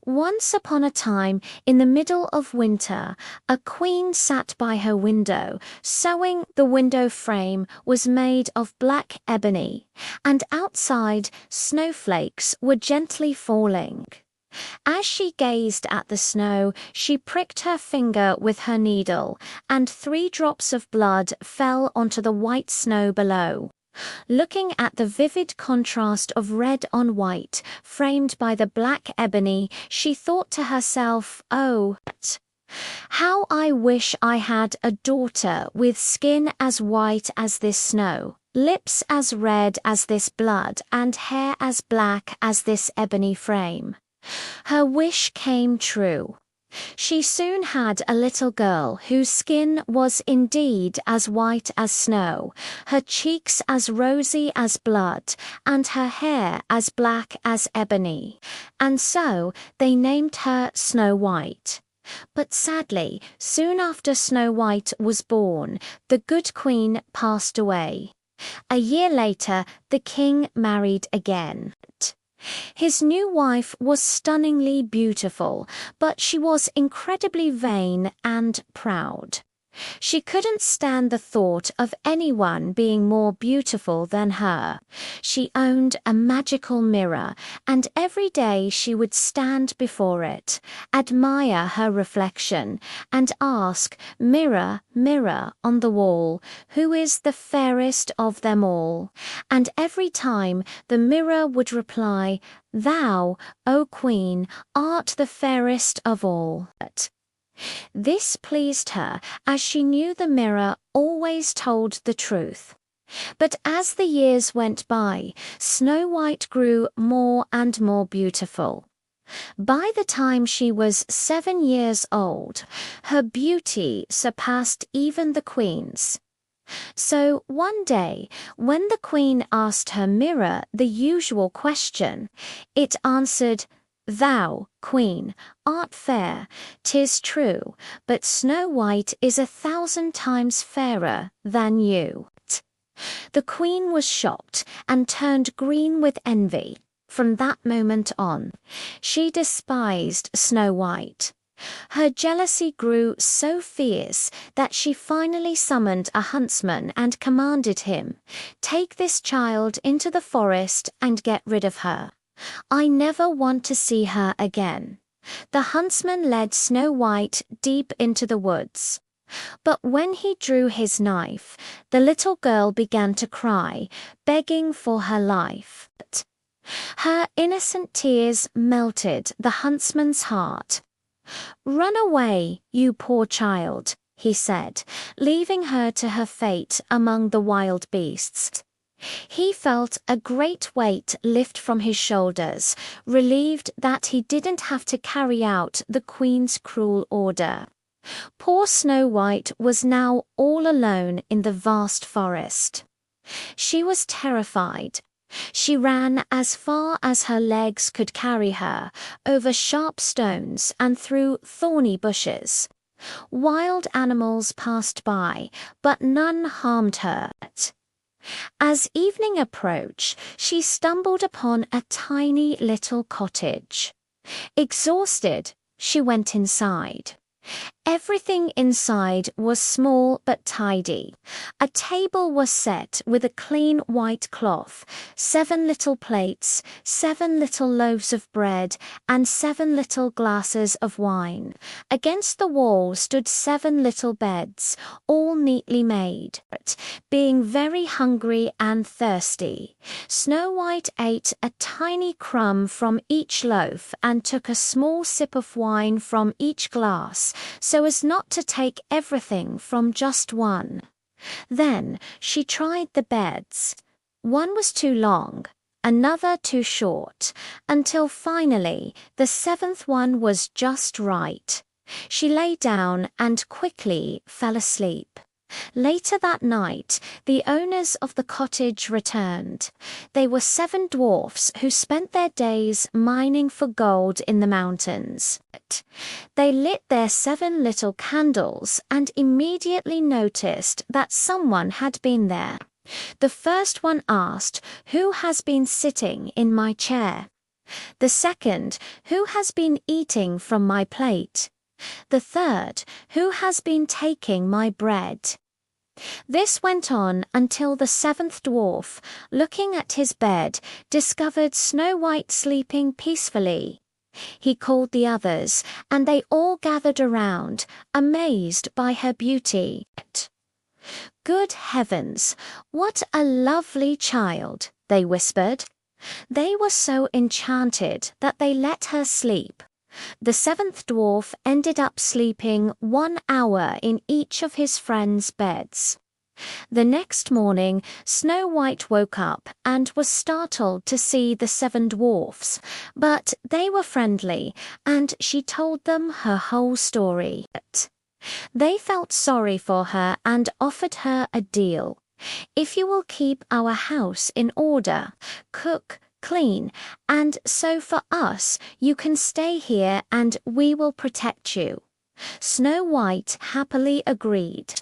Once upon a time, in the middle of winter, a queen sat by her window, sewing. The window frame was made of black ebony, and outside snowflakes were gently falling. As she gazed at the snow, she pricked her finger with her needle, and 3 drops of blood fell onto the white snow below. Looking at the vivid contrast of red on white, framed by the black ebony, she thought to herself, "Oh, how I wish I had a daughter with skin as white as this snow, lips as red as this blood, and hair as black as this ebony frame." Her wish came true. She soon had a little girl whose skin was indeed as white as snow, her cheeks as rosy as blood, and her hair as black as ebony. And so they named her Snow White. But sadly, soon after Snow White was born, the good queen passed away. A year later, the king married again. His new wife was stunningly beautiful, but she was incredibly vain and proud. She couldn't stand the thought of anyone being more beautiful than her. She owned a magical mirror, and every day she would stand before it, admire her reflection, and ask, "Mirror, mirror on the wall, who is the fairest of them all?" And every time the mirror would reply, "Thou, O Queen, art the fairest of all." This pleased her, as she knew the mirror always told the truth. But as the years went by, Snow White grew more and more beautiful. By the time she was 7 years old, her beauty surpassed even the queen's. So one day, when the queen asked her mirror the usual question, it answered, "Thou, Queen, art fair, 'tis true, but Snow White is 1,000 times fairer than you." The queen was shocked and turned green with envy. From that moment on, she despised Snow White. Her jealousy grew so fierce that she finally summoned a huntsman and commanded him, "Take this child into the forest and get rid of her. I never want to see her again." The huntsman led Snow White deep into the woods. But when he drew his knife, the little girl began to cry, begging for her life. Her innocent tears melted the huntsman's heart. "Run away, you poor child," he said, leaving her to her fate among the wild beasts. He felt a great weight lift from his shoulders, relieved that he didn't have to carry out the queen's cruel order. Poor Snow White was now all alone in the vast forest. She was terrified. She ran as far as her legs could carry her, over sharp stones and through thorny bushes. Wild animals passed by, but none harmed her. As evening approached, she stumbled upon a tiny little cottage. Exhausted, she went inside. Everything inside was small but tidy. A table was set with a clean white cloth, 7 little plates, 7 little loaves of bread, and 7 little glasses of wine. Against the wall stood 7 little beds, all neatly made. Being very hungry and thirsty, Snow White ate a tiny crumb from each loaf and took a small sip of wine from each glass, so as not to take everything from just one. Then she tried the beds. One was too long, another too short, until finally the 7th one was just right. She lay down and quickly fell asleep. Later that night, the owners of the cottage returned. They were 7 dwarfs who spent their days mining for gold in the mountains. They lit their 7 little candles and immediately noticed that someone had been there. The first one asked, "Who has been sitting in my chair?" The second, "Who has been eating from my plate?" The third, "Who has been taking my bread?" This went on until the seventh dwarf, looking at his bed, discovered Snow White sleeping peacefully. He called the others, and they all gathered around, amazed by her beauty. "Good heavens, what a lovely child," they whispered. They were so enchanted that they let her sleep. The seventh dwarf ended up sleeping 1 hour in each of his friends' beds. The next morning, Snow White woke up and was startled to see the 7 dwarfs, but they were friendly, and she told them her whole story. They felt sorry for her and offered her a deal. "If you will keep our house in order, cook, clean, and sew for us, you can stay here and we will protect you." Snow White happily agreed.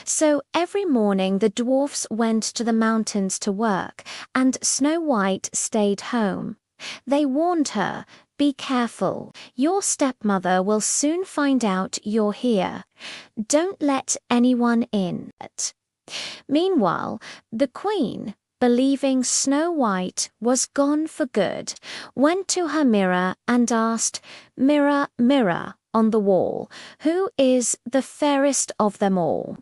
So every morning the dwarfs went to the mountains to work, and Snow White stayed home. They warned her, "Be careful, your stepmother will soon find out you're here. Don't let anyone in." Meanwhile, the queen, believing Snow White was gone for good, went to her mirror and asked, "Mirror, mirror on the wall, who is the fairest of them all?"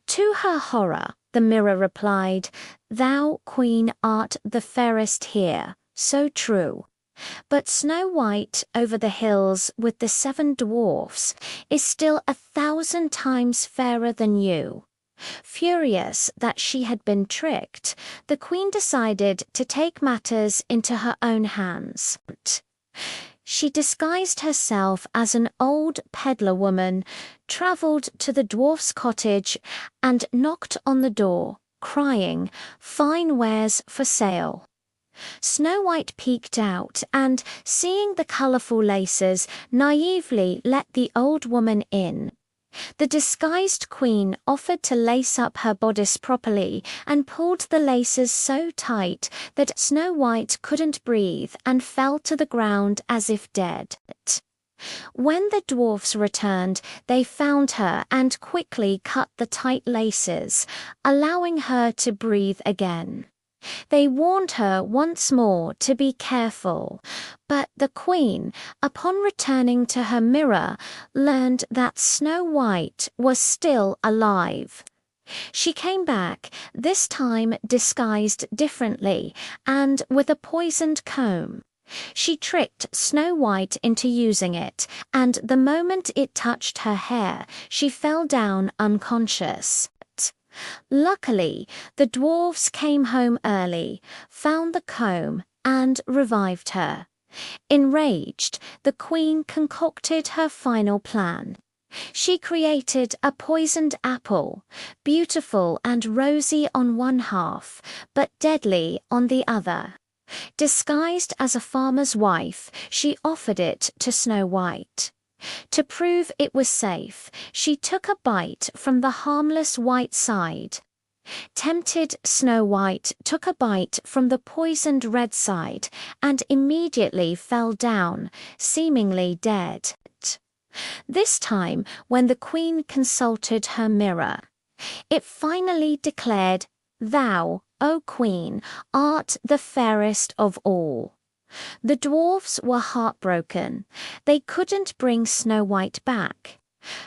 To her horror, the mirror replied, "Thou, queen, art the fairest here, so true. But Snow White over the hills with the 7 dwarfs is still 1,000 times fairer than you." Furious that she had been tricked, the queen decided to take matters into her own hands. She disguised herself as an old peddler woman, traveled to the dwarf's cottage, and knocked on the door, crying, "Fine wares for sale." Snow White peeked out and, seeing the colorful laces, naively let the old woman in. The disguised queen offered to lace up her bodice properly and pulled the laces so tight that Snow White couldn't breathe and fell to the ground as if dead. When the dwarfs returned, they found her and quickly cut the tight laces, allowing her to breathe again. They warned her once more to be careful, but the queen, upon returning to her mirror, learned that Snow White was still alive. She came back, this time disguised differently and with a poisoned comb. She tricked Snow White into using it, and the moment it touched her hair, she fell down unconscious. Luckily, the dwarfs came home early, found the comb, and revived her. Enraged, the queen concocted her final plan. She created a poisoned apple, beautiful and rosy on one half, but deadly on the other. Disguised as a farmer's wife, she offered it to Snow White. To prove it was safe, she took a bite from the harmless white side. Tempted, Snow White took a bite from the poisoned red side and immediately fell down, seemingly dead. This time, when the queen consulted her mirror, it finally declared, "Thou, O queen, art the fairest of all." The dwarfs were heartbroken. They couldn't bring Snow White back.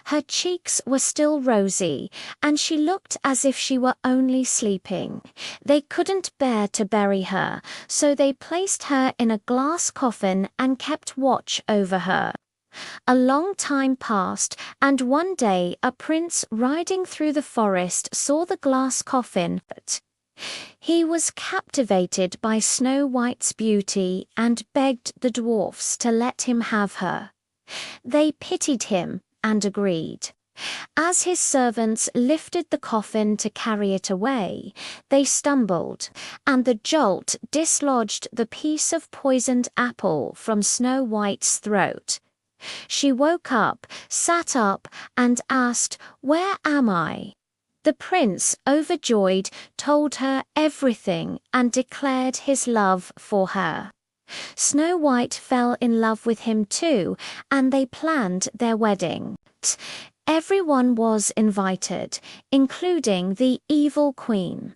Her cheeks were still rosy, and she looked as if she were only sleeping. They couldn't bear to bury her, so they placed her in a glass coffin and kept watch over her. A long time passed, and one day a prince riding through the forest saw the glass coffin. He was captivated by Snow White's beauty and begged the dwarfs to let him have her. They pitied him and agreed. As his servants lifted the coffin to carry it away, they stumbled, and the jolt dislodged the piece of poisoned apple from Snow White's throat. She woke up, sat up, and asked, "Where am I?" The prince, overjoyed, told her everything and declared his love for her. Snow White fell in love with him too, and they planned their wedding. Everyone was invited, including the evil queen.